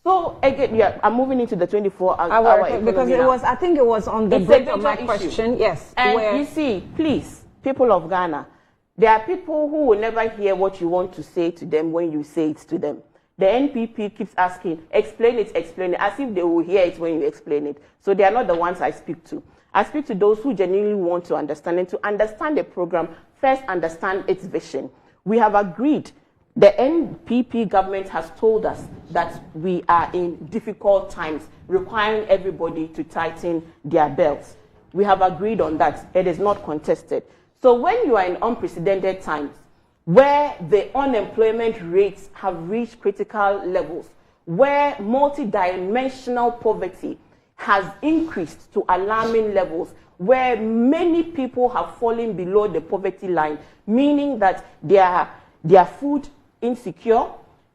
So again, yeah, I'm moving into the 24-hour because it was, I think it was on the break of my question. Yes. And you see, please, people of Ghana, there are people who will never hear what you want to say to them when you say it to them. The NPP keeps asking, explain it, as if they will hear it when you explain it. So they are not the ones I speak to. I speak to those who genuinely want to understand, and to understand the program, first understand its vision. We have agreed. The NPP government has told us that we are in difficult times, requiring everybody to tighten their belts. We have agreed on that. It is not contested. So when you are in unprecedented times, where the unemployment rates have reached critical levels, where multidimensional poverty has increased to alarming levels, where many people have fallen below the poverty line, meaning that their food insecure,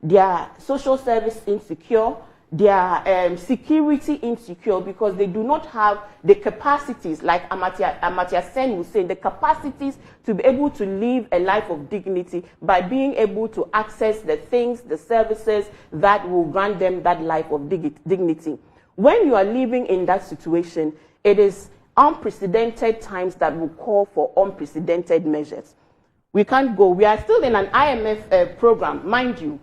their social service insecure, their security insecure, because they do not have the capacities, like Amartya Sen was saying, the capacities to be able to live a life of dignity by being able to access the things, the services that will grant them that life of dignity. When you are living in that situation, it is unprecedented times that will call for unprecedented measures. We can't go. We are still in an IMF program, mind you.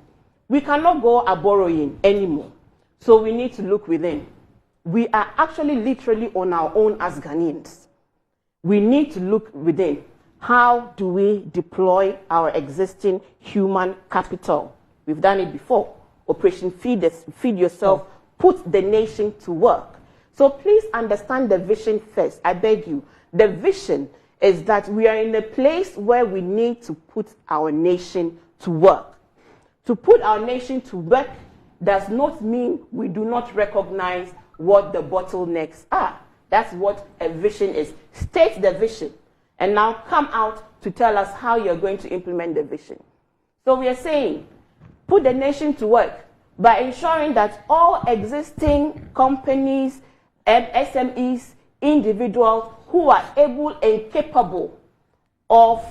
We cannot go a-borrowing anymore. So we need to look within. We are actually literally on our own as Ghanaians. We need to look within. How do we deploy our existing human capital? We've done it before. Operation Feed Yourself, put the nation to work. So please understand the vision first. I beg you. The vision is that we are in a place where we need to put our nation to work. To put our nation to work does not mean we do not recognize what the bottlenecks are. That's what a vision is. State the vision, and now come out to tell us how you're going to implement the vision. So we are saying, put the nation to work by ensuring that all existing companies and SMEs, individuals who are able and capable of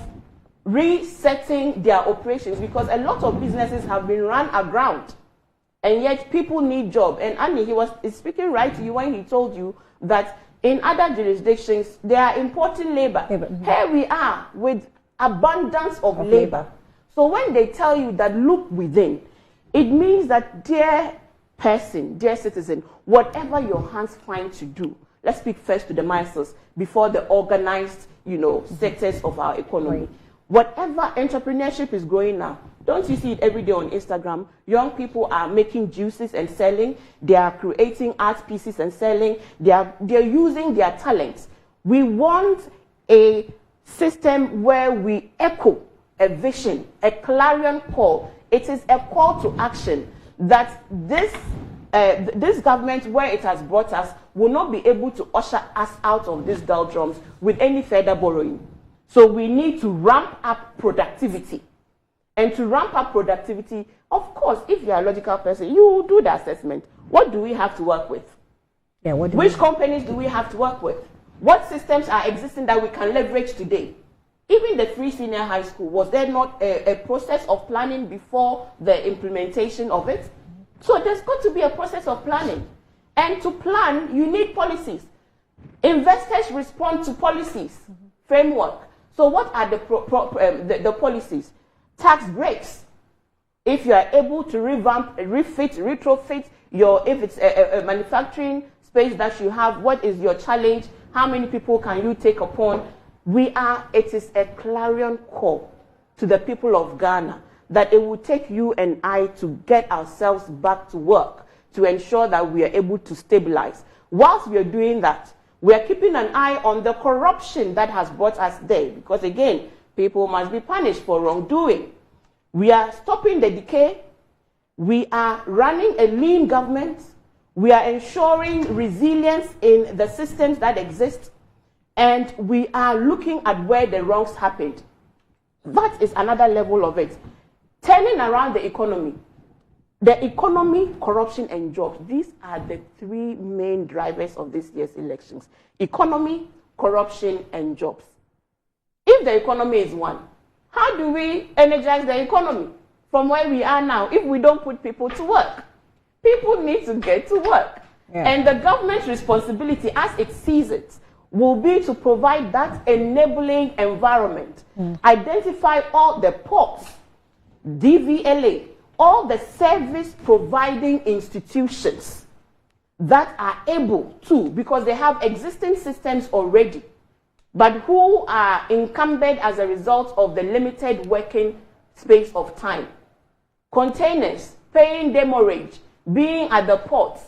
resetting their operations, because a lot of businesses have been run aground, and yet people need jobs. And Annie, he was speaking right to you when he told you that in other jurisdictions they are importing labor. Here we are with abundance of labor. So when they tell you that look within, it means that, dear person, dear citizen, whatever your hands find to do, let's speak first to the masses before the organized, sectors of our economy. Right. Whatever entrepreneurship is growing now, don't you see it every day on Instagram? Young people are making juices and selling. They are creating art pieces and selling. They're using their talents. We want a system where we echo a vision, a clarion call. It is a call to action that this government, where it has brought us, will not be able to usher us out of these doldrums with any further borrowing. So we need to ramp up productivity. And to ramp up productivity, of course, if you're a logical person, you will do the assessment. What do we have to work with? Yeah, which companies do we have to work with? What systems are existing that we can leverage today? Even the free senior high school, was there not a process of planning before the implementation of it? So there's got to be a process of planning. And to plan, you need policies. Investors respond to policies, framework. So what are the policies? Tax breaks. If you are able to revamp, refit, retrofit if it's a manufacturing space that you have, what is your challenge? How many people can you take upon? It is a clarion call to the people of Ghana that it will take you and I to get ourselves back to work to ensure that we are able to stabilize. Whilst we are doing that, we are keeping an eye on the corruption that has brought us there, because again, people must be punished for wrongdoing. We are stopping the decay. We are running a lean government. We are ensuring resilience in the systems that exist. And we are looking at where the wrongs happened. That is another level of it. Turning around the economy. The economy, corruption, and jobs. These are the three main drivers of this year's elections. Economy, corruption, and jobs. If the economy is one, how do we energize the economy from where we are now if we don't put people to work? People people need to get to work. Yeah. And the government's responsibility, as it sees it, will be to provide that enabling environment. Identify all the ports, DVLA, all the service providing institutions that are able to, because they have existing systems already, but who are incumbent as a result of the limited working space of time. Containers, paying demurrage, being at the ports,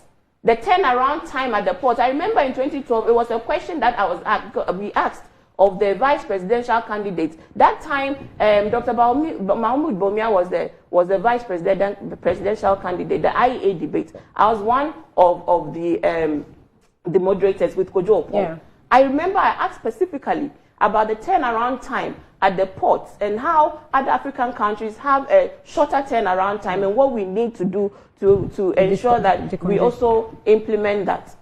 the turnaround time at the port. I remember in 2012, it was a question that we asked of the vice presidential candidates. That time, Dr. Mahmoud Bawumia was the vice presidential candidate, the IEA debate. I was one of the moderators with Kojo Opon. Yeah. I remember I asked specifically about the turnaround time at the ports and how other African countries have a shorter turnaround time and what we need to do to ensure that we also implement that.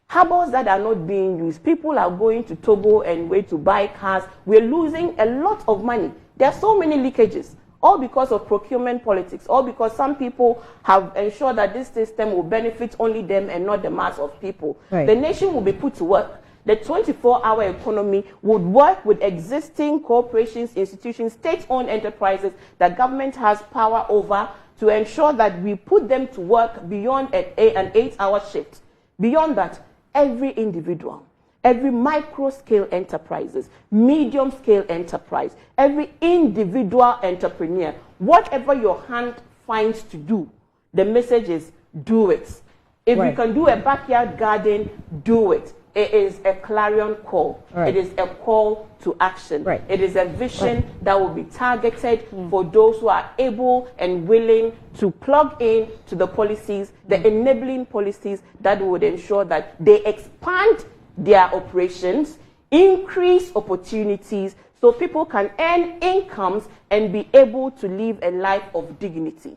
Harbors that are not being used, people are going to Togo and way to buy cars. We're losing a lot of money. There are so many leakages, all because of procurement politics, all because some people have ensured that this system will benefit only them and not the mass of people. Right. The nation will be put to work. The 24-hour economy would work with existing corporations, institutions, state-owned enterprises that government has power over to ensure that we put them to work beyond an 8-hour shift. Beyond that, every individual, every micro-scale enterprises, medium-scale enterprise, every individual entrepreneur, whatever your hand finds to do, the message is do it. If you can do a backyard garden, do it. It is a clarion call. It is a call to action. It is a vision that will be targeted for those who are able and willing to plug in to the policies, the enabling policies that would ensure that they expand their operations, increase opportunities, so people can earn incomes and be able to live a life of dignity.